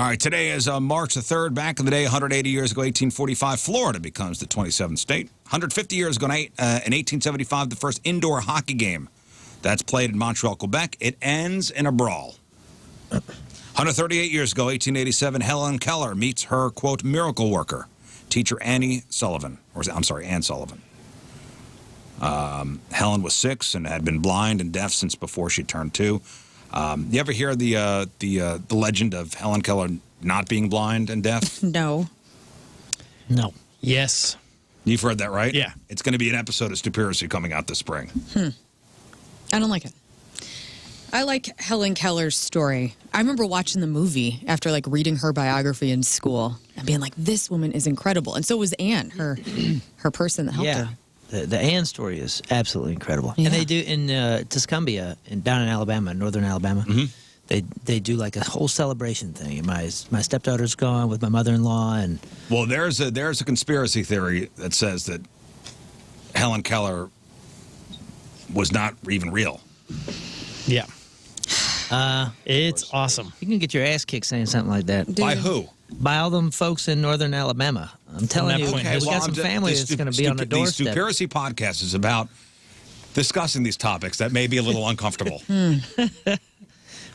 All right, today is March the 3rd. Back in the day, 180 years ago, 1845, Florida becomes the 27th state. 150 years ago, in 1875, the first indoor hockey game. That's played in Montreal, Quebec. It ends in a brawl. 138 years ago, 1887, Helen Keller meets her, quote, miracle worker, teacher Anne Sullivan. Helen was 6 and had been blind and deaf since before she turned 2. You ever hear the legend of Helen Keller not being blind and deaf? No. No. Yes. You've heard that, right? Yeah. It's going to be an episode of Stupiracy coming out this spring. I don't like it. I like Helen Keller's story. I remember watching the movie after like reading her biography in school and being like, this woman is incredible. And so was Anne, her person that helped her. The Anne story is absolutely incredible. Yeah. And they do in Tuscumbia, down in Alabama, northern Alabama, they do like a whole celebration thing. And my stepdaughter's going with my mother-in-law. And well, there's a conspiracy theory that says that Helen Keller was not even real. Yeah. It's awesome. you can get your ass kicked saying something like that. By who? By all them folks in northern Alabama. I'm telling you, we got some family that's going to be on the doorstep. The Stupiracy podcast is about discussing these topics that may be a little uncomfortable. Whatever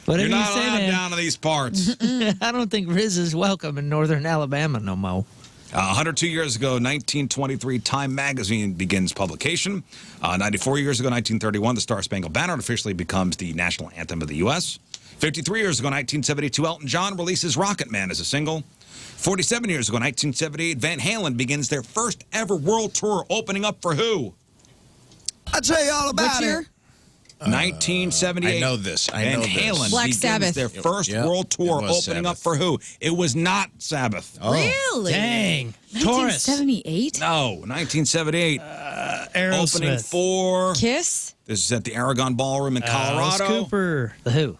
You're not you say, allowed man. down to these parts. I don't think Riz is welcome in northern Alabama no more. 102 years ago, 1923, Time magazine begins publication. 94 years ago, 1931, the Star-Spangled Banner officially becomes the national anthem of the U.S. 53 years ago, 1972, Elton John releases Rocket Man as a single. 47 years ago, 1978, Van Halen begins their first ever world tour, opening up for who? I'll tell you all about Which year? it. 1978. I know this. Van Halen Black begins Sabbath. their first Yep. world tour, It was opening up Sabbath. for who? It was not Sabbath. Oh. Really? Dang. Taurus. 1978? No, 1978. Opening Aerosmith. for... Kiss? This is at the Aragon Ballroom in Colorado. Alice Cooper. The Who?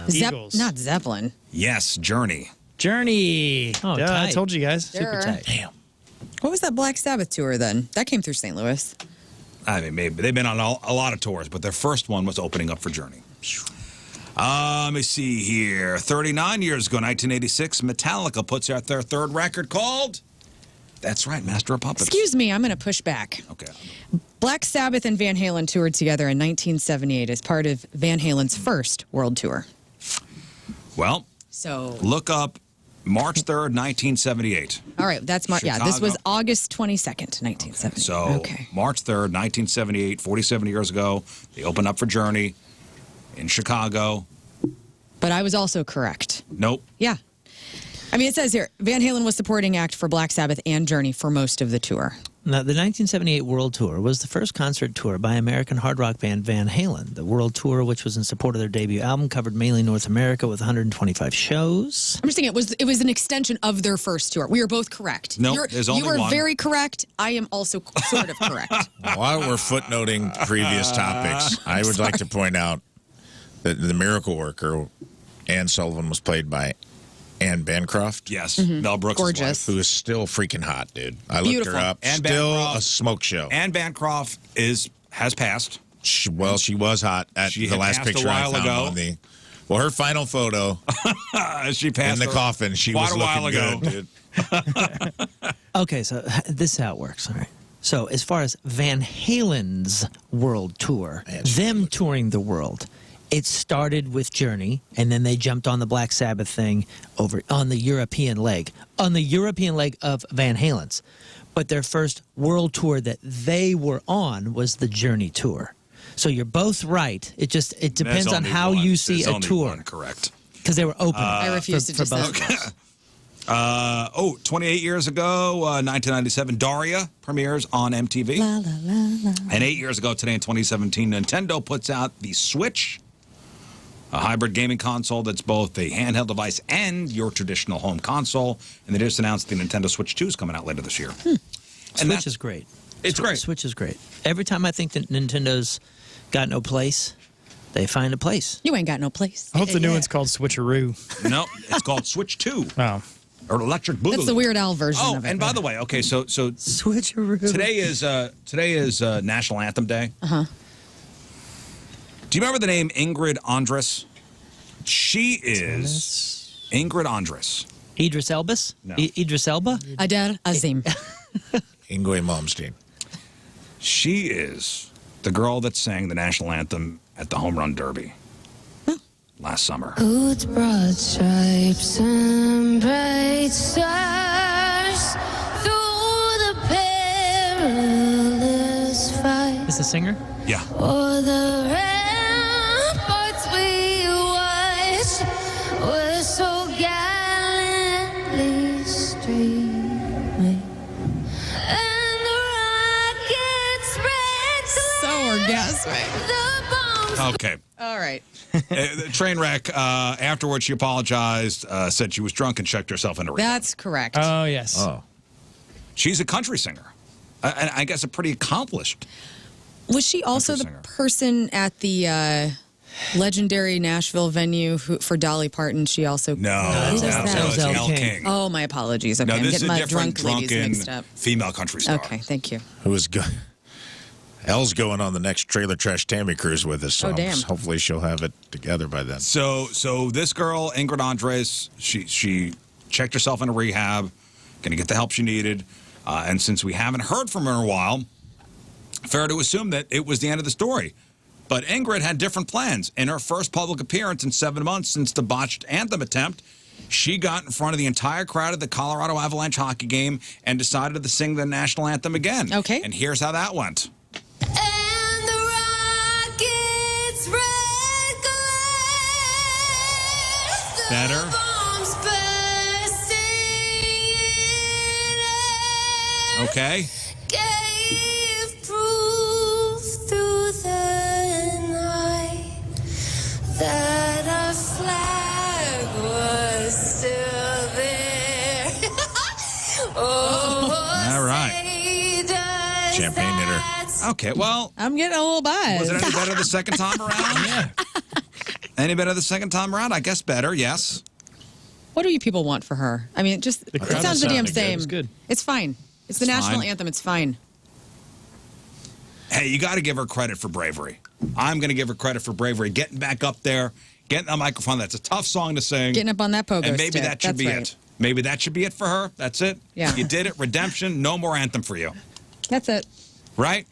Eagles. Not Zeppelin. Yes, Journey. Journey. Oh, Duh, I tight. told you guys. Super Sure. tight. Damn. What was that Black Sabbath tour then? That came through St. Louis. I mean, maybe they've been on a lot of tours, but their first one was opening up for Journey. Let me see here. 39 years ago, 1986, Metallica puts out their third record called... That's right, Master of Puppets. Excuse me, I'm going to push back. Okay. Black Sabbath and Van Halen toured together in 1978 as part of Van Halen's first world tour. Well, So, look up March 3rd, 1978. all right, that's yeah, this was Chicago. August 22nd, 1978. So, okay. March 3rd, 1978, 47 years ago, they opened up for Journey in Chicago. But I was also correct. Nope. Yeah. I mean, it says here, Van Halen was supporting act for Black Sabbath and Journey for most of the tour. Now, the 1978 World Tour was the first concert tour by American hard rock band Van Halen. The World Tour, which was in support of their debut album, covered mainly North America with 125 shows. I'm just saying it was an extension of their first tour. We are both correct. No, there's only you are one. very correct. I am also sort of correct. While we're footnoting previous topics, I would like to point out that the miracle worker, Anne Sullivan, was played by Anne Bancroft. Yes, Mel Brooks' Gorgeous. Who is still freaking hot, dude. I looked Beautiful. her up. Anne Still Bancroft. a smoke show. Anne Bancroft has passed. She was hot at She the had last passed a picture I while found ago. on the. Well, her final photo She in passed the her coffin, she quite was a while looking ago. good, dude. Okay, so this is how it works. All right. So as far as Van Halen's world tour, Man, she them touring the world, it started with Journey, and then they jumped on the Black Sabbath thing over on the European leg. On the European leg of Van Halen's. But their first world tour that they were on was the Journey tour. So you're both right. It depends There's on only how one. you see There's a only tour. one, correct. Because they were open. I refuse to for dissent. both. 28 years ago, 1997, Daria premieres on MTV. La, la, la, la. And 8 years ago today in 2017, Nintendo puts out the Switch, a hybrid gaming console that's both a handheld device and your traditional home console. And they just announced the Nintendo Switch 2 is coming out later this year. And Switch is great. It's great. Switch is great. Every time I think that Nintendo's got no place, they find a place. You ain't got no place. I hope the new one's called Switcheroo. No, it's called Switch 2 Oh. or Electric Boogaloo. That's the Weird Al version Oh, of it. and by the way, okay, so Switcheroo. today is National Anthem Day. Uh-huh. Do you remember the name Ingrid Andress? She is Ingrid Andress. Idris Elbus? No. Idris Elba? Adele Azim. Ingrid Malmsteen. She is the girl that sang the national anthem at the Home Run Derby last summer. Boots, broad stripes, and bright stars through the perilous fight. Is the singer? Yeah. O'er the ramparts we watched were so gallantly streaming, and the rockets spread So orgasmic. the bombs. Okay. All right. The train wreck. Afterwards, she apologized, said she was drunk, and checked herself into rehab. That's correct. Oh, yes. Oh. She's a country singer, and I guess a pretty accomplished. Was she also the singer. person at the legendary Nashville venue for Dolly Parton? She also No, Who was that? no, it's Elle Elle King. King. Oh, my apologies. Okay, No, I'm this is getting a my different drunk ladies drunken mixed up. female country star. Okay, thank you. Who is good? Elle's going on the next Trailer Trash Tammy cruise with us. So Oh, damn. hopefully she'll have it together by then. So this girl, Ingrid Andress, she checked herself into rehab, going to get the help she needed, and since we haven't heard from her in a while, fair to assume that it was the end of the story. But Ingrid had different plans. In her first public appearance in 7 months since the botched anthem attempt, she got in front of the entire crowd at the Colorado Avalanche hockey game and decided to sing the national anthem again. Okay. And here's how that went. And the rockets red glares, the Better. bombs bursting, Okay. gave proof through the night that our flag was still there. Oh, All right. say does Champagne hitter. that Okay, well, I'm getting a little buzzed. was it any better the second time around? Yeah. Any better the second time around? I guess better, yes. What do you people want for her? I mean, just it crowd sounds the damn sounded good. It same. was good. It's fine. It's the It's national fine. anthem. It's fine. Hey, you got to give her credit for bravery. I'm going to give her credit for bravery. Getting back up there, getting a microphone. That's a tough song to sing. Getting up on that pogo and maybe stick. that should That's be right. it. Maybe that should be it for her. That's it. Yeah. You did it. Redemption. No more anthem for you. That's it. Right?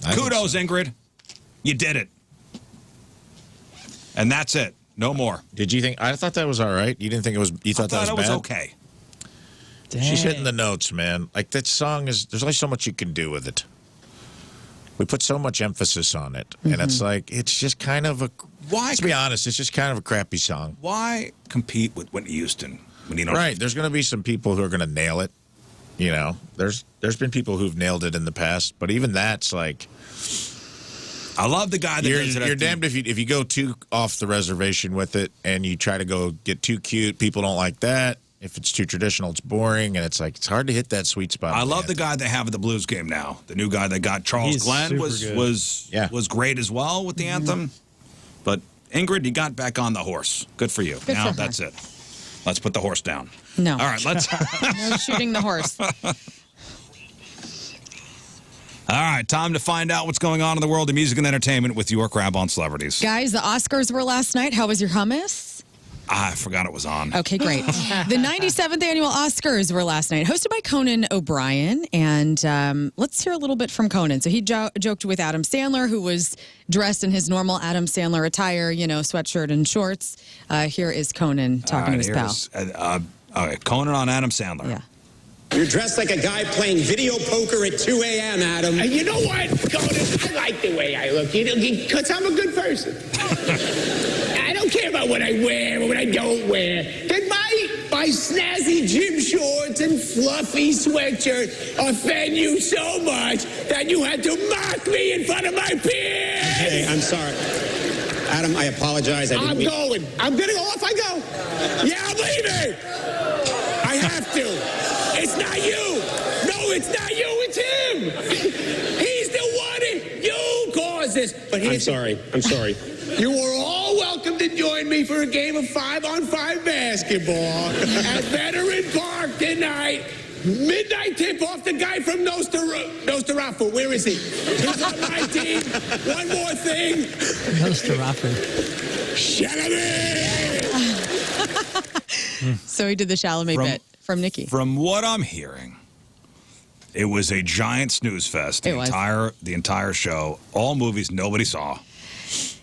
I think Kudos, so. Ingrid. You did it. And that's it. No more. Did you think? I thought that was all right. You didn't think it was? You I thought that thought was it was bad? okay. She's Dang. hitting the notes, man. Like that song is. There's only so much you can do with it. We put so much emphasis on it, and it's like it's just kind of a. Why? Let's be honest. It's just kind of a crappy song. Why compete with Whitney Houston when you don't? Right. There's going to be some people who are going to nail it. You know, there's been people who've nailed it in the past, but even that's like I love the guy that does it. you're damned if you go too off the reservation with it, and you try to go get too cute. People don't like that. If it's too traditional, it's boring, and it's like it's hard to hit that sweet spot. I with love the anthem. guy they have at the Blues game now. The new guy they got, Charles He's Glenn, super was good. was Yeah. was great as well with the anthem. But Ingrid, you got back on the horse. Good for you. Good now for her. that's it. Let's put the horse down. No. All right, let's. No shooting the horse. All right, time to find out what's going on in the world of music and entertainment with your Crab on Celebrities. Guys, the Oscars were last night. How was your hummus? I forgot it was on. Okay, great. The 97th annual Oscars were last night, hosted by Conan O'Brien. And let's hear a little bit from Conan. So he joked with Adam Sandler, who was dressed in his normal Adam Sandler attire, you know, sweatshirt and shorts. Here is Conan talking to his pal. Okay, Conan on Adam Sandler. Yeah. You're dressed like a guy playing video poker at 2 a.m., Adam. You know what, Conan? I like the way I look, because I'm a good person. I don't care about what I wear or what I don't wear. Did my snazzy gym shorts and fluffy sweatshirt offend you so much that you had to mock me in front of my peers? Hey, I'm sorry. Adam, I apologize. I didn't I'm mean- going. I'm getting off. I go. Yeah, I'm leaving. I have to. It's not you. No, it's not you. It's him. He's the one. You caused this. But I'm here's sorry. I'm sorry. You are all welcome to join me for a game of 5-on-5 basketball at Veteran Park tonight. Midnight tip-off, the guy from Nosferatu. Where is he? He's on my team. One more thing. Nosferatu. Shut him in! So he did the Chalamet From- bit from Nikki. From what I'm hearing, it was a giant snooze fest. It was. The entire show. All movies nobody saw.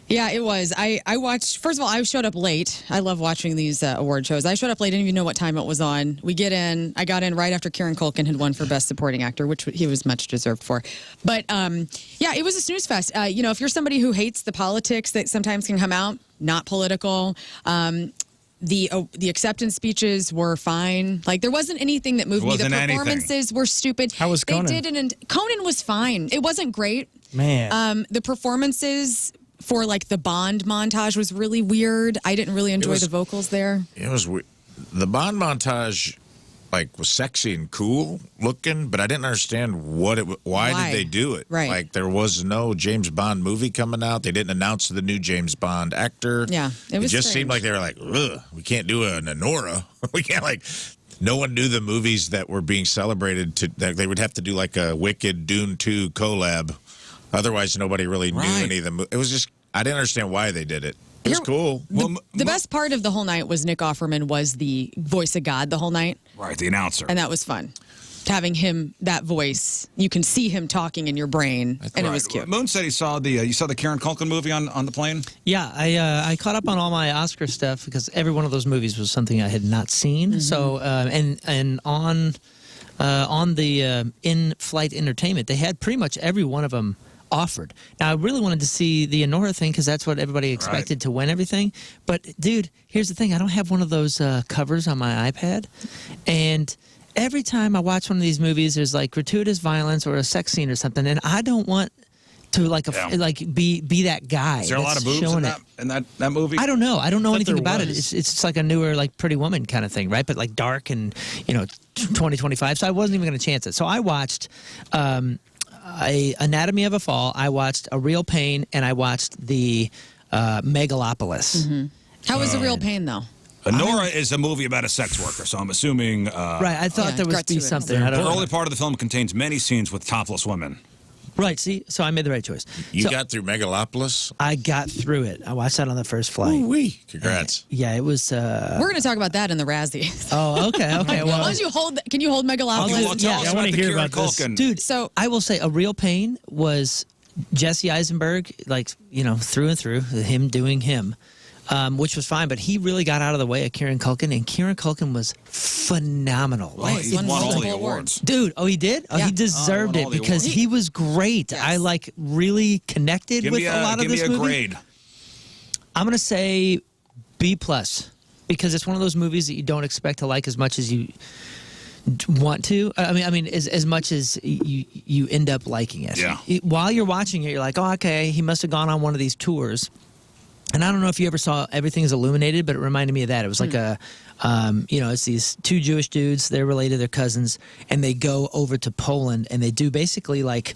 Yeah, it was. I watched, first of all, I showed up late. I love watching these award shows. I showed up late, didn't even know what time it was on. We get in, I got in right after Kieran Culkin had won for Best Supporting Actor, which he was much deserved for. But yeah, it was a snooze fest. You know, if you're somebody who hates the politics that sometimes can come out, not political. The acceptance speeches were fine. Like, there wasn't anything that moved me. The Wasn't anything. performances were stupid. How was Conan? Conan was fine. It wasn't great. Man. The performances for like the Bond montage was really weird. I didn't really enjoy the vocals there. It was weird. The Bond montage, like, was sexy and cool looking, but I didn't understand why did they do it. Right. Like, there was no James Bond movie coming out. They didn't announce the new James Bond actor. Yeah, it was just strange. seemed like they were like, ugh, we can't do an Honora. We can't, like, no one knew the movies that were being celebrated. That they would have to do like a Wicked Dune 2 collab. Otherwise, nobody really knew any of them. It was just, I didn't understand why they did it. It was cool. The best part of the whole night was Nick Offerman was the voice of God the whole night. Right, the announcer. And that was fun. Having him, that voice, you can see him talking in your brain, and it was cute. Moon said he saw you saw the Kieran Culkin movie on the plane? Yeah, I caught up on all my Oscar stuff because every one of those movies was something I had not seen. So and on the in-flight entertainment, they had pretty much every one of them offered. Now, I really wanted to see the Honora thing because that's what everybody expected to win everything. But, dude, here's the thing. I don't have one of those covers on my iPad. And every time I watch one of these movies, there's, like, gratuitous violence or a sex scene or something. And I don't want to, be that guy. Is there a lot of boobs in that movie? I don't know. I don't know anything there about it. was. It's just like a newer, like, Pretty Woman kind of thing, right? But, like, dark and, 2025. So I wasn't even going to chance it. So I watched... Anatomy of a Fall, I watched A Real Pain, and I watched the Megalopolis. How was The Real Pain, though? Honora is a movie about a sex worker, so I'm assuming Right, I thought there would be gratuitous. something. I the don't know. early part of the film contains many scenes with topless women. Right, see? So I made the right choice. You So got through Megalopolis? I got through it. I watched that on the first flight. Ooh-wee. Congrats. Yeah, it was... We're going to talk about that in the Razzies. Oh, okay. As long as you can you hold Megalopolis? Well, tell us I about wanna the hear Kieran about this. Culkin. Dude, So- I will say A Real Pain was Jesse Eisenberg, like, through and through, him doing him, which was fine, but he really got out of the way of Kieran Culkin, and Kieran Culkin was phenomenal. Well, He's he won won all multiple the awards. awards. Dude, oh, he did? Oh, Yeah. he deserved won all it the because awards. he was great. Yes. I, like, really connected Give with me a lot of give this me a movie. grade. I'm going to say B+, because it's one of those movies that you don't expect to like as much as you want to. I mean, as much as you end up liking it. Yeah. While you're watching it, you're like, oh, okay, he must have gone on one of these tours. And I don't know if you ever saw Everything's Illuminated, but it reminded me of that. It was like it's these two Jewish dudes. They're related, they're cousins, and they go over to Poland and they do basically like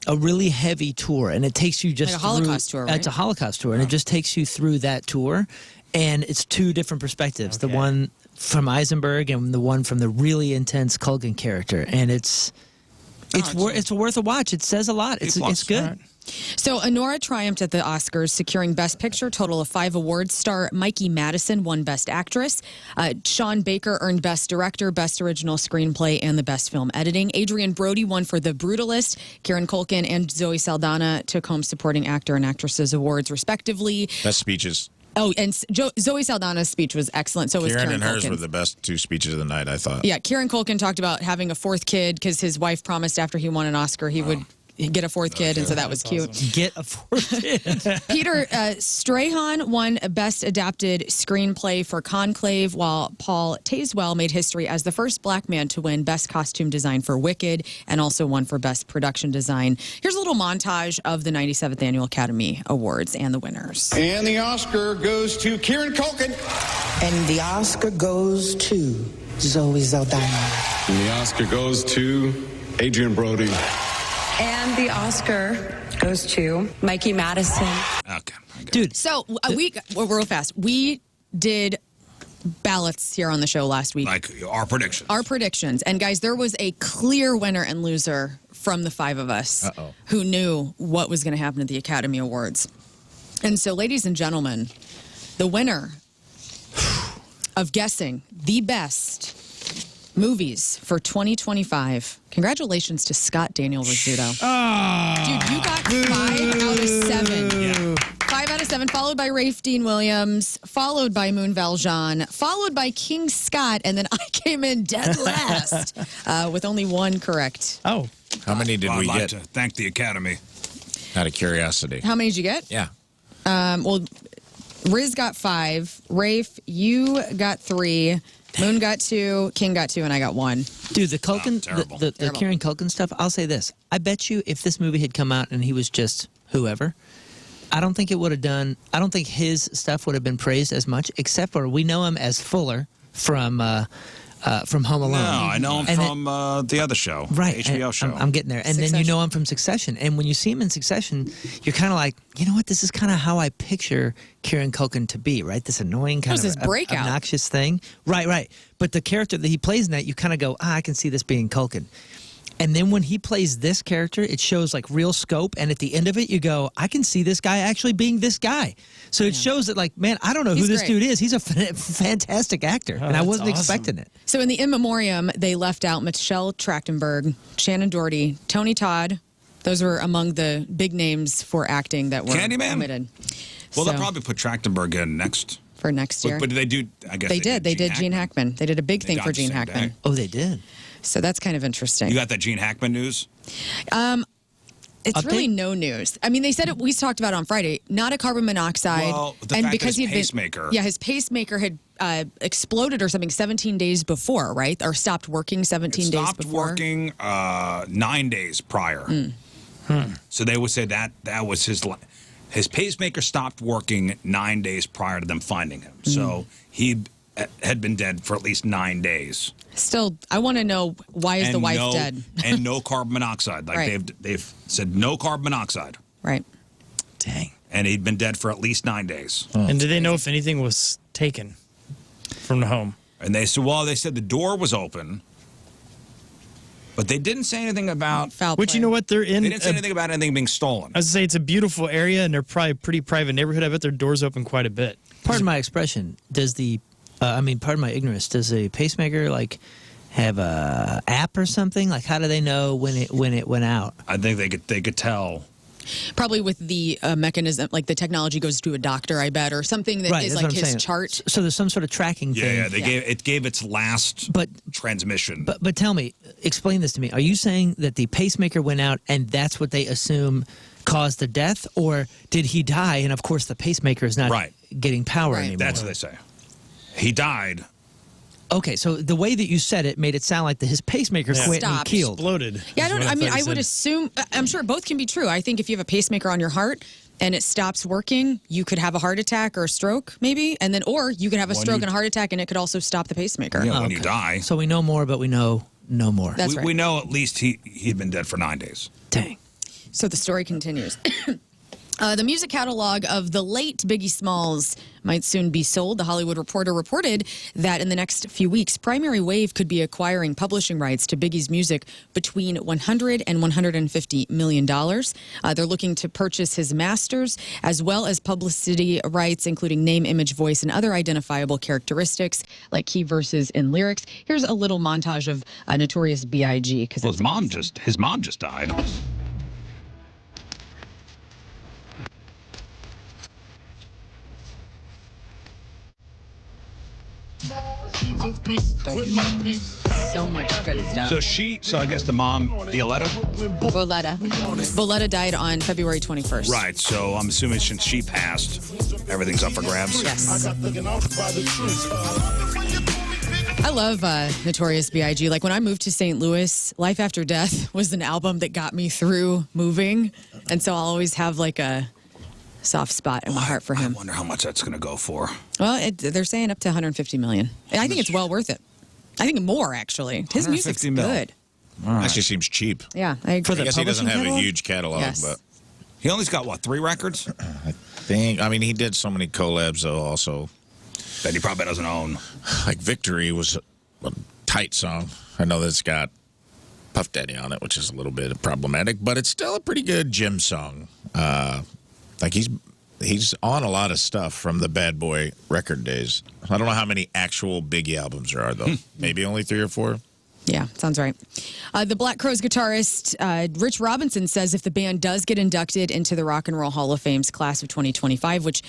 a really heavy tour, and it takes you just Like a Holocaust tour, right? It's a Holocaust tour, and it just takes you through that tour, and it's two different perspectives. The one from Eisenberg and the one from the really intense Culkin character, and it's worth a watch. It says a lot. It's good. All right. So Honora triumphed at the Oscars, securing Best Picture, total of 5 awards. Star Mikey Madison won Best Actress. Sean Baker earned Best Director, Best Original Screenplay, and the Best Film Editing. Adrian Brody won for The Brutalist. Kieran Culkin and Zoe Saldana took home Supporting Actor and Actresses awards, respectively. Best speeches. Oh, and Zoe Saldana's speech was excellent. So was Kieran Kieran and hers Culkin. were the best two speeches of the night, I thought. Yeah, Kieran Culkin talked about having a 4th kid because his wife promised after he won an Oscar he would get a 4th kid, and so that was cute. Get a 4th kid. Peter Strahan won Best Adapted Screenplay for Conclave, while Paul Tazewell made history as the first black man to win Best Costume Design for Wicked, and also won for Best Production Design. Here's a little montage of the 97th Annual Academy Awards and the winners. And the Oscar goes to Kieran Culkin. And the Oscar goes to Zoe Saldana. And the Oscar goes to Adrian Brody. And the Oscar goes to Mikey Madison. Okay. Dude. So, real fast, we did ballots here on the show last week. Like our predictions. Our predictions. And guys, there was a clear winner and loser from the 5 of us who knew what was going to happen at the Academy Awards. And so, ladies and gentlemen, the winner of guessing the best movies for 2025. Congratulations to Scott Daniel Rizzuto. Dude, you got 5 out of 7. Yeah. 5 out of 7, followed by Rafe Dean Williams, followed by Moon Valjean, followed by King Scott, and then I came in dead last with only 1 correct. Oh. How many did I'd we like get? to thank the Academy. Out of curiosity. How many did you get? Yeah. Well, Riz got 5. Rafe, you got 3. Moon got 2. King got 2, and I got 1. Dude, the Culkin, terrible. the Terrible. Kieran Culkin stuff, I'll say this. I bet you if this movie had come out and he was just whoever, I don't think it would have done, I don't think his stuff would have been praised as much, except for we know him as Fuller from Home Alone. No, I know him And from the other show, Right. HBO and show. I'm getting there. And then you Succession. know him from Succession. And when you see him in Succession, you're kind of like, you know what? This is kind of how I picture Kieran Culkin to be, right? This annoying kind was of his breakout. obnoxious thing. Right. But the character that he plays in that, you kind of go, I can see this being Culkin. And then when he plays this character, it shows like real scope. And at the end of it, you go, I can see this guy actually being this guy. So it shows that, like, man, I don't know who He's this great. dude is. He's a fantastic actor. And I that's wasn't awesome. expecting it. So in the in memoriam, they left out Michelle Trachtenberg, Shannon Doherty, Tony Todd. Those were among the big names for acting that were Candyman? omitted. Well, So, they'll probably put Trachtenberg in next. for next year. But did they do, I guess They did. They did Gene Hackman. They did a big They thing died for the Gene same Hackman. day. Oh, they did. So that's kind of interesting. You got that Gene Hackman news? It's Update? really no news. I mean, they said it. We talked about it on Friday. Not a carbon monoxide. Well, the and fact that because his he'd pacemaker- been, his pacemaker had exploded or something 17 days before, right? Or stopped working 17 days Stopped before. working 9 days prior. So they would say that was his pacemaker stopped working 9 days prior to them finding him. So he had been dead for at least 9 days. Still, I want to know, why is the wife dead? And no carbon monoxide. Like Right. they've said no carbon monoxide. Right. Dang. And he'd been dead for at least 9 days. And did they know if anything was taken from the home? And they said, well, they said the door was open, but they didn't say anything about. Foul Which, play. you know what? They're in. They didn't say anything about anything being stolen. I was say it's a beautiful area, and they're probably a pretty private neighborhood. I bet their doors open quite a pit. Pardon my expression. Does the, pardon my ignorance. Does a pacemaker like have a app or something? Like, how do they know when it went out? I think they could tell. Probably with the mechanism, like the technology goes to a doctor, I bet, or something that Right, is that's like what I'm his saying. chart. So there's some sort of tracking thing. Yeah, it gave its last But transmission. but tell me, explain this to me. Are you saying that the pacemaker went out and that's what they assume caused the death, or did he die and of course the pacemaker is not Right. getting power Right. anymore? That's what they say. He died. Okay, so the way that you said it made it sound like his pacemaker Yeah. quit and Stopped. he killed. Exploded. Yeah, is what I mean, thought I he would said. assume, I'm sure both can be true. I think if you have a pacemaker on your heart and it stops working, you could have a heart attack or a stroke, maybe, and then, or you could have a When stroke you- and a heart attack and it could also stop the pacemaker. Yeah, when you die. So we know more, but we know no more. That's right. We know at least he'd been dead for 9 days. Dang. So the story continues. The music catalog of the late Biggie Smalls might soon be sold. The Hollywood Reporter reported that in the next few weeks, Primary Wave could be acquiring publishing rights to Biggie's music between $100 and $150 million. They're looking to purchase his masters as well as publicity rights, including name, image, voice, and other identifiable characteristics like key verses and lyrics. Here's a little montage of Notorious B.I.G. because Well, his mom just died. so much good stuff. So I guess the mom, Violetta? Boletta died on February 21st. Right, so I'm assuming since she passed, everything's up for grabs. Yes. I love Notorious B.I.G. Like when I moved to St. Louis, Life After Death was an album that got me through moving. And so I'll always have like a soft spot in my heart for I him. wonder how much that's going to go for. Well, they're saying up to 150 million. And I think it's well worth it. I think more, actually. His music's 150 mil. good. Actually seems cheap. Yeah, I agree. I guess he doesn't have catalog? a huge catalog, Yes. but He only's got, what, 3 records I mean, he did so many collabs, though, also. that he probably doesn't own? Like Victory was a tight song. I know that it's got Puff Daddy on it, which is a little bit problematic, but it's still a pretty good Jim song. Like he's on a lot of stuff from the Bad Boy record days. I don't know how many actual Biggie albums there are, though. Maybe only 3 or 4. Yeah, sounds right. The Black Crowes guitarist Rich Robinson says if the band does get inducted into the Rock and Roll Hall of Fame's class of 2025, which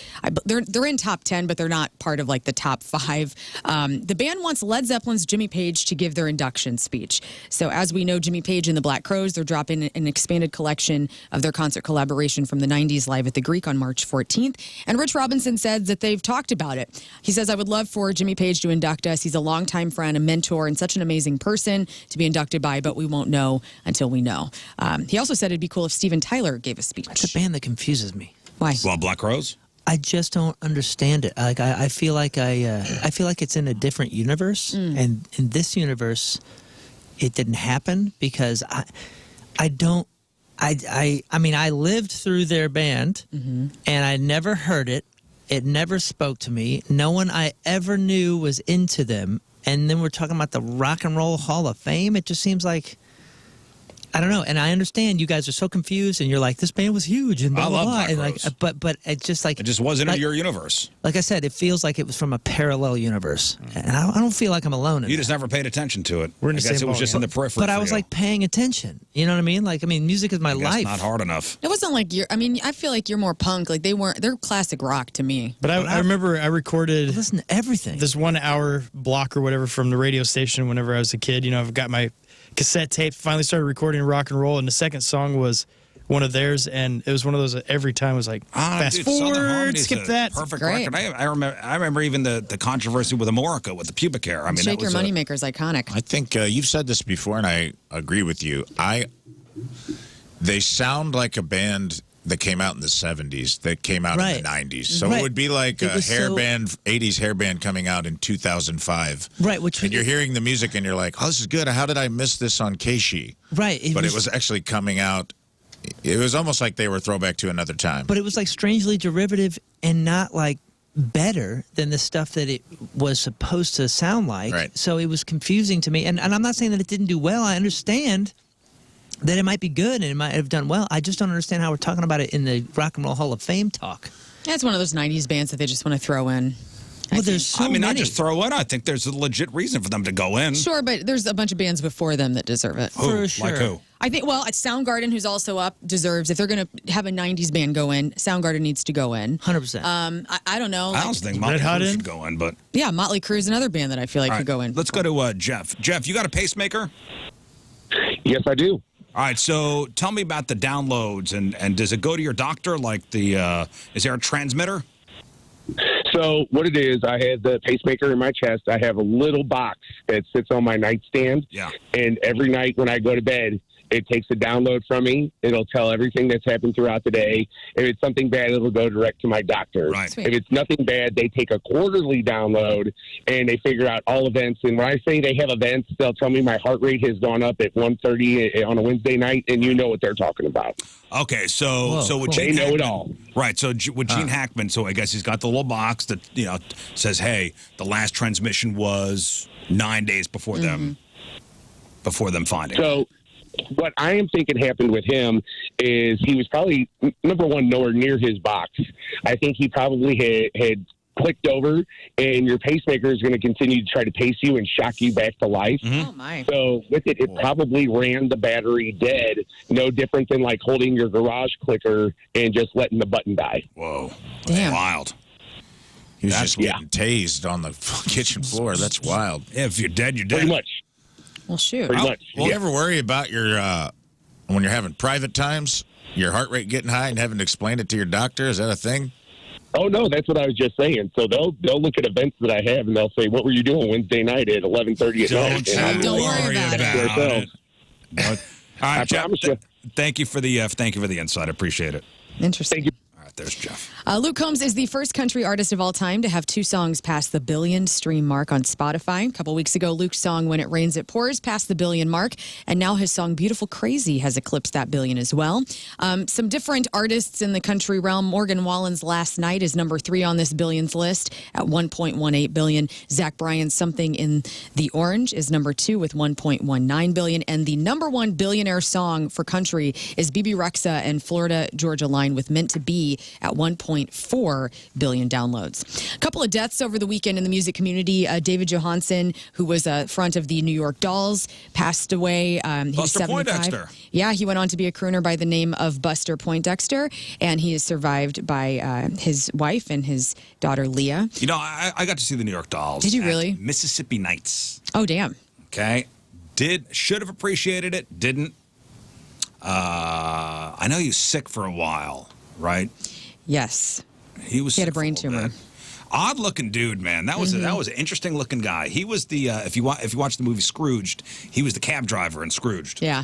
they're in top 10, but they're not part of like the top 5. The band wants Led Zeppelin's Jimmy Page to give their induction speech. So as we know, Jimmy Page and the Black Crowes, they're dropping an expanded collection of their concert collaboration from the 90s live at the Greek on March 14th. And Rich Robinson said that they've talked about it. He says, I would love for Jimmy Page to induct us. He's a longtime friend, a mentor, and such an amazing person to be inducted by, but we won't know until we know. He also said it'd be cool if Steven Tyler gave a speech. It's a band that confuses me. Why? Well, Black Crowes? I just don't understand it. Like I feel like I feel like it's in a different universe, and in this universe, it didn't happen because I mean, I lived through their band, and I never heard it. It never spoke to me. No one I ever knew was into them. And then we're talking about the Rock and Roll Hall of Fame. It just seems like, I don't know. And I understand you guys are so confused, and you're like, this band was huge, and blah, I blah, love blah. Black And like, Crowes. but it's just like It just wasn't like, in your universe. Like I said, it feels like it was from a parallel universe, and I don't feel like I'm alone in You that. just never paid attention to it. We're in I the guess same it was just ballgame. in the periphery. But I for was you. like paying attention. You know what I mean? Like, I mean, music is my I guess life. not hard enough. It wasn't like you're, I mean, I feel like you're more punk. Like they're classic rock to me. But I remember I recorded I listen to everything. this 1 hour block or whatever from the radio station whenever I was a kid. You know, I've got my cassette tape, finally started recording rock and roll, and the second song was one of theirs, and it was one of those that every time was like, fast dude, Southern forward, Harmony's skip a that. Perfect Great. record. I remember even the controversy with Amorica with the pubic hair. I mean, Shake that Your was Moneymaker's iconic. I think you've said this before, and I agree with you. They sound like a band that came out in the 70s, that came out in the 90s. So Right. it would be like It a was hair so- band, 80s hair band coming out in 2005. Right, which And you're hearing the music and you're like, oh, this is good. How did I miss this on Keishi? right. But it was actually coming out. It was almost like they were a throwback to another time. But it was like strangely derivative and not like better than the stuff that it was supposed to sound like. Right. So it was confusing to me. And I'm not saying that it didn't do well. I understand that it might be good and it might have done well. I just don't understand how we're talking about it in the Rock and Roll Hall of Fame talk. Yeah, it's one of those 90s bands that they just want to throw in. Well, there's so I mean, many. not just throw in. I think there's a legit reason for them to go in. Sure, but there's a bunch of bands before them that deserve it. Who? For sure. Like who? I think, well, Soundgarden, who's also up, deserves, if they're going to have a 90s band go in, Soundgarden needs to go in. 100%. I don't know. I don't think Motley Hot Crue in? should go in, but Yeah, Motley Crue is another band that I feel like all could right, go in. let's go to Jeff. Jeff, you got a pacemaker? Yes, I do. All right, so tell me about the downloads, and does it go to your doctor? Like is there a transmitter? So what it is, I have the pacemaker in my chest. I have a little box that sits on my nightstand. Yeah. And every night when I go to bed, it takes a download from me. It'll tell everything that's happened throughout the day. If it's something bad, it'll go direct to my doctor. Right. Sweet. If it's nothing bad, they take a quarterly download and they figure out all events. And when I say they have events, they'll tell me my heart rate has gone up at 130 on a Wednesday night, and you know what they're talking about. Okay, so Whoa, with cool. Gene They know it Hackman- all. Right, so with Gene Hackman, so I guess he's got the little box that says, "Hey, the last transmission was 9 days before them finding." So what I am thinking happened with him is he was probably, number one, nowhere near his box. I think he probably had clicked over, and your pacemaker is going to continue to try to pace you and shock you back to life. Oh, my. So with it, it probably ran the battery dead, no different than like holding your garage clicker and just letting the button die. Whoa, Damn. wild. He was That's- just getting tased on the kitchen floor. That's wild. Yeah, if you're dead, you're dead. Pretty much. Well, shoot. Pretty much. Do you ever worry about your when you're having private times, your heart rate getting high and having to explain it to your doctor? Is that a thing? Oh no, that's what I was just saying. So they'll look at events that I have and they'll say, "What were you doing Wednesday night at 11:30 at night?" And I'm Don't like, worry about it. "That's ourselves." All right, I Jeff. promise you. Thank you for the insight. I appreciate it. Interesting. Thank you. All right, there's Jeff. Luke Combs is the first country artist of all time to have 2 songs pass the billion stream mark on Spotify. A couple weeks ago, Luke's song When It Rains, It Pours passed the billion mark, and now his song Beautiful Crazy has eclipsed that billion as well. Some different artists in the country realm. Morgan Wallen's Last Night is number 3 on this billions list at 1.18 billion. Zach Bryan's Something in the Orange is number 2 with 1.19 billion. And the number 1 billionaire song for country is BB Rexa and Florida Georgia Line with Meant to Be at 1.4 billion downloads. A couple of deaths over the weekend in the music community. David Johansen, who was front of the New York Dolls, passed away. He was Buster 75. Poindexter. Yeah, he went on to be a crooner by the name of Buster Poindexter, and he is survived by his wife and his daughter, Leah. You know, I got to see the New York Dolls. Did you at really? Mississippi Nights. Oh, damn. Okay. Should have appreciated it, didn't. I know he was sick for a while, right? Yes. He He had a brain tumor. Odd looking dude, man. That was that was an interesting looking guy. He was the if you watch the movie Scrooged, he was the cab driver in Scrooged. Yeah.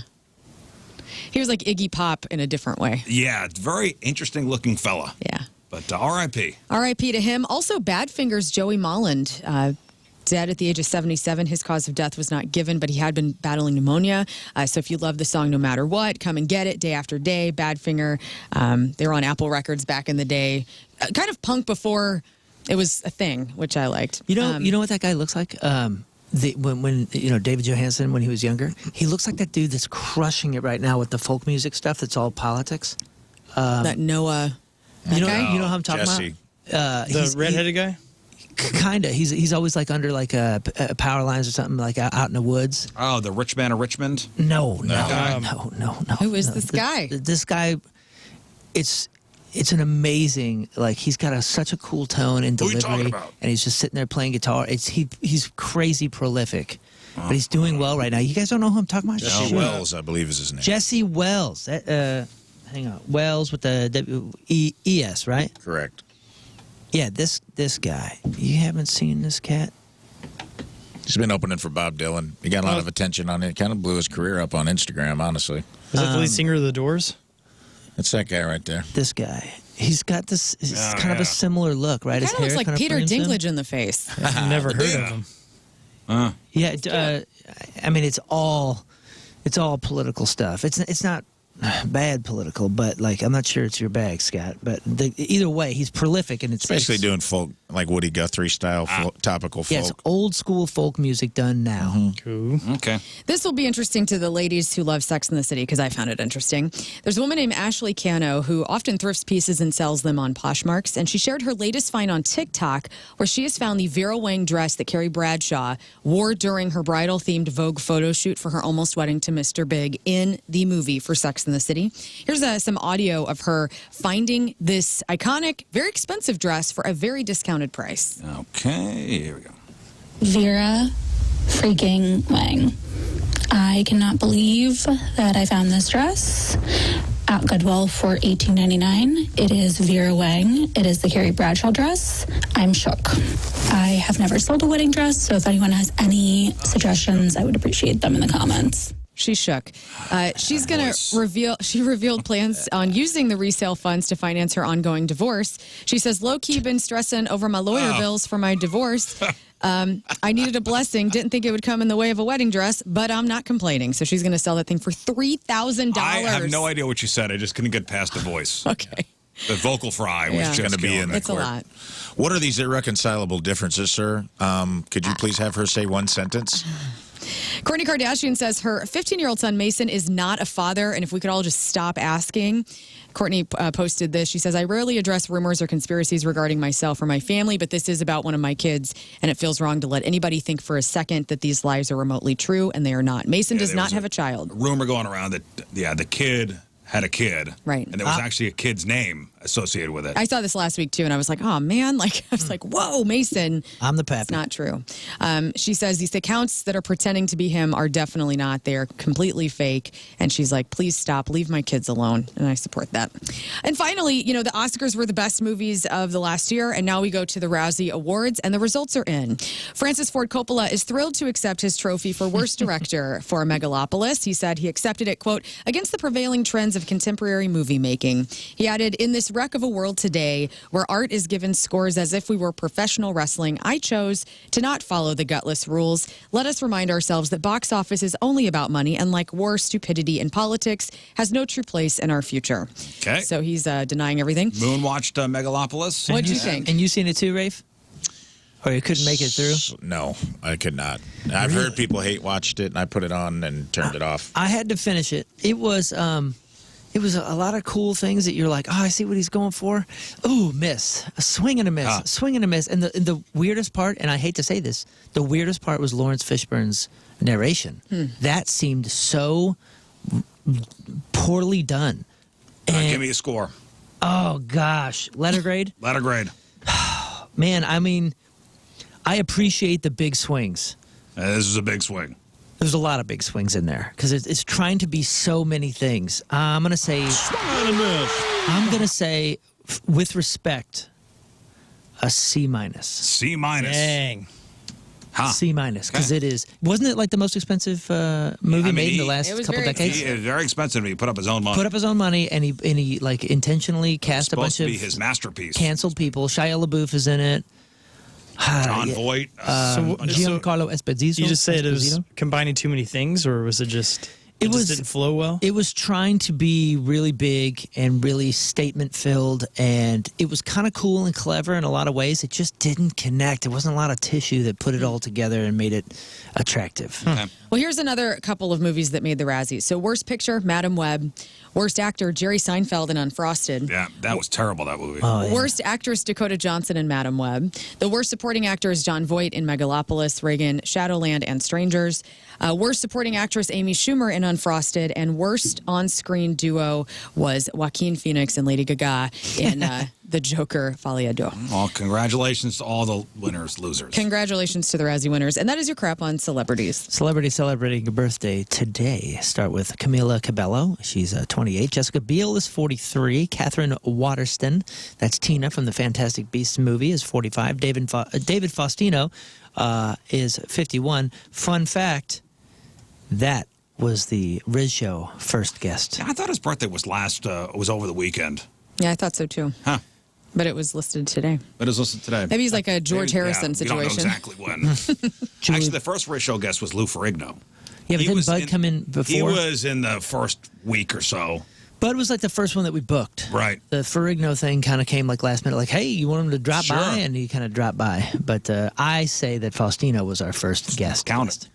He was like Iggy Pop in a different way. Yeah, very interesting looking fella. Yeah. But R.I.P. R.I.P. to him. Also, Badfinger's Joey Molland, dead at the age of 77. His cause of death was not given, but he had been battling pneumonia. So if you love the song No Matter What, come and get it day after day. Badfinger, they were on Apple Records back in the day. Kind of punk before it was a thing, which I liked. You know what that guy looks like? When David Johansen, when he was younger, he looks like that dude that's crushing it right now with the folk music stuff that's all politics. That Noah... You know guy? who I'm talking Jesse. about? The redheaded guy? Kind of. He's always like under like a power lines or something, like out in the woods. Oh, the rich man of Richmond? No. Who is this guy? This guy, it's an amazing, like, he's got such a cool tone and Who are you delivery, talking about? and he's just sitting there playing guitar. He's crazy prolific, but he's doing well right now. You guys don't know who I'm talking about? Jesse Shoot. Wells, I believe, is his name. Jesse Wells. Hang on, Wells with the E-S, right? Correct. Yeah, this guy. You haven't seen this cat? He's been opening for Bob Dylan. He got a lot of attention on it. Kind of blew his career up on Instagram, honestly. Is that the lead singer of The Doors? That's that guy right there. This guy. He's got this kind of a similar look, right? Kind of looks like Peter Dinklage in the face. I've never heard of him. Yeah, I mean, it's all political stuff. It's not bad political, but like I'm not sure it's your bag, Scott. But either way, he's prolific, and it's Especially doing folk, like Woody Guthrie style, topical folk. Yeah, it's old school folk music done now. Cool. Okay. This will be interesting to the ladies who love Sex in the City because I found it interesting. There's a woman named Ashley Cano who often thrifts pieces and sells them on Poshmarks, and she shared her latest find on TikTok where she has found the Vera Wang dress that Carrie Bradshaw wore during her bridal-themed Vogue photo shoot for her almost wedding to Mr. Big in the movie for Sex in the City. Here's some audio of her finding this iconic, very expensive dress for a very discounted price. Okay, here we go. Vera freaking Wang. I cannot believe that I found this dress at Goodwill for $18.99. It is Vera Wang. It is the Carrie Bradshaw dress. I'm shook. I have never sold a wedding dress, so if anyone has any suggestions, I would appreciate them in the comments. She's shook. She's going to reveal, she revealed plans on using the resale funds to finance her ongoing divorce. She says, low-key been stressing over my lawyer bills for my divorce. I needed a blessing. Didn't think it would come in the way of a wedding dress, but I'm not complaining. So she's going to sell that thing for $3,000. I have no idea what you said. I just couldn't get past the voice. Okay. The vocal fry was Yeah. going to be in the It's a lot. What are these irreconcilable differences, sir? Could you please have her say one sentence? Kourtney Kardashian says her 15-year-old son Mason is not a father, and if we could all just stop asking. Kourtney posted this. She says, I rarely address rumors or conspiracies regarding myself or my family, but this is about one of my kids, and it feels wrong to let anybody think for a second that these lies are remotely true, and they are not. Mason does not have a child. Rumor going around that, the kid had a kid. Right. And there was actually a kid's name associated with it. I saw this last week, too, and I was like, oh, man. Like, I was like, whoa, Mason. I'm the pappy. It's not true. She says these accounts that are pretending to be him are definitely not. They're completely fake. And she's like, please stop. Leave my kids alone. And I support that. And finally, the Oscars were the best movies of the last year. And now we go to the Rousey Awards, and the results are in. Francis Ford Coppola is thrilled to accept his trophy for Worst Director for Megalopolis. He said he accepted it, quote, against the prevailing trends of contemporary movie making. He added, in this wreck of a world today where art is given scores as if we were professional wrestling, I chose to not follow the gutless rules. Let us remind ourselves that box office is only about money, and like war, stupidity, and politics has no true place in our future. Okay. So he's denying everything. Moon watched Megalopolis. What'd you think? And you seen it too, Rafe? Or you couldn't make it through? No, I could not. I've heard people hate watched it, and I put it on and turned it off. I had to finish it. It was It was a lot of cool things that you're like, oh, I see what he's going for. Ooh, miss. A swing and a miss. A swing and a miss. And the weirdest part, and I hate to say this, the weirdest part was Lawrence Fishburne's narration. That seemed so poorly done. Give me a score. Oh, gosh. Letter grade? Letter grade. Man, I mean, I appreciate the big swings. This is a big swing. There's a lot of big swings in there because it's trying to be so many things. I'm going to say, with respect, a C minus. C minus. Dang. C minus because it is. Wasn't it like the most expensive movie made in the last couple decades? He is very expensive. He put up his own money. Put up his own money, and he like intentionally cast a bunch of supposed to be his masterpiece. Canceled people. Shia LaBeouf is in it. John Voight. Giancarlo Esposito. You just said it was combining too many things, or was it just it just didn't flow well? It was trying to be really big and really statement filled, and it was kind of cool and clever in a lot of ways. It just didn't connect. There wasn't a lot of tissue that put it all together and made it attractive. Well, here's another couple of movies that made the Razzies. So, Worst Picture, Madam Web. Worst Actor, Jerry Seinfeld in Unfrosted. Yeah, that was terrible, that movie. Oh, yeah. Worst Actress, Dakota Johnson in Madam Web. The Worst Supporting Actor is John Voight in Megalopolis, Reagan, Shadowland, and Strangers. Worst Supporting Actress, Amy Schumer in Unfrosted. And Worst On-Screen Duo was Joaquin Phoenix and Lady Gaga in The Joker, Folie à Deux. Well, congratulations to all the winners, losers. Congratulations to the Razzie winners. And that is your crap on celebrities. Celebrity celebrating a birthday today. Start with Camila Cabello. She's 28. Jessica Biel is 43. Catherine Waterston, that's Tina from the Fantastic Beasts movie, is 45. David Faustino is 51. Fun fact, that was the Riz Show first guest. Yeah, I thought his birthday was was over the weekend. Yeah, I thought so too. Huh. But it was listed today. But it was listed today. Maybe he's like a George Harrison situation. We don't know exactly when. Actually, the first Riz Show guest was Lou Ferrigno. Yeah, but didn't Bud come in before? He was in the first week or so. Bud was like the first one that we booked. Right. The Ferrigno thing kind of came like last minute, like, hey, you want him to drop by? And he kind of dropped by. But I say that Faustino was our first guest. Count it.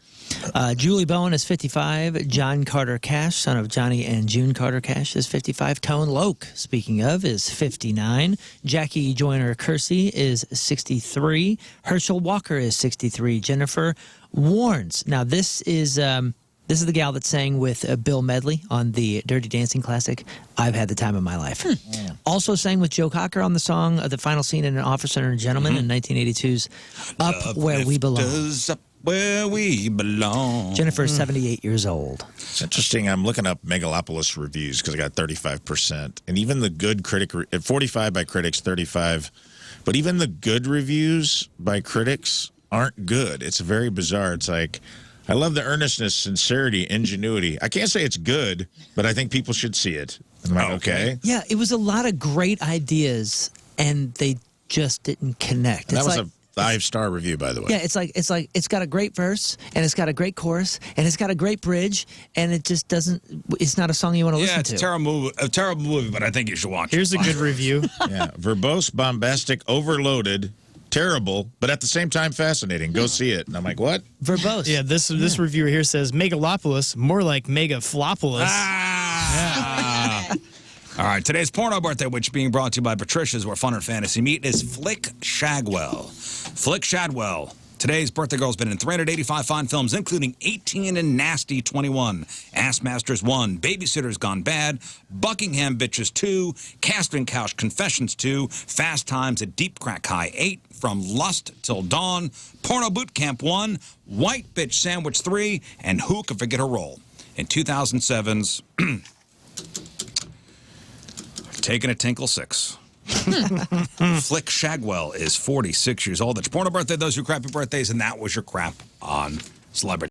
Julie Bowen is 55. John Carter Cash, son of Johnny and June Carter Cash, is 55. Tone Loc, speaking of, is 59. Jackie Joyner Kersey is 63. Herschel Walker is 63. Jennifer Warnes. Now, this is the gal that sang with Bill Medley on the Dirty Dancing classic, I've Had the Time of My Life. Also sang with Joe Cocker on the song The Final Scene in An Officer and a Gentleman in 1982's Up Where We Belong. Up where we belong. Jennifer is 78 years old. It's interesting. I'm looking up Megalopolis reviews because I got 35%. And even the good critic, 45 by critics, 35. But even the good reviews by critics aren't good. It's very bizarre. It's like, I love the earnestness, sincerity, ingenuity. I can't say it's good, but I think people should see it. Am I okay? Yeah, it was a lot of great ideas, and they just didn't connect. That was a 5-star review, by the way. Yeah, it's got a great verse, and it's got a great chorus, and it's got a great bridge, and it just doesn't. It's not a song you want to listen to. Yeah, it's a terrible movie, but I think you should watch Here's it. a good review. Yeah, verbose, bombastic, overloaded, terrible, but at the same time fascinating. Go see it. And I'm like, what? Verbose. Yeah, this reviewer here says Megalopolis, more like Megaflopolis. All right, today's porno birthday, which being brought to you by Patricia's, where fun and fantasy meet, is Flick Shagwell. Flick Shadwell. Today's birthday girl's been in 385 fine films, including 18 and Nasty 21, Ass Masters 1, Babysitter's Gone Bad, Buckingham Bitches 2, Casting Couch Confessions 2, Fast Times at Deep Crack High 8, From Lust Till Dawn, Porno Boot Camp 1, White Bitch Sandwich 3, and Who Could Forget Her Role? In 2007's Taking a Tinkle 6. Flick Shagwell is 46 years old. That's your porno birthday. Those are your crappy birthdays, and that was your crap on celebrity.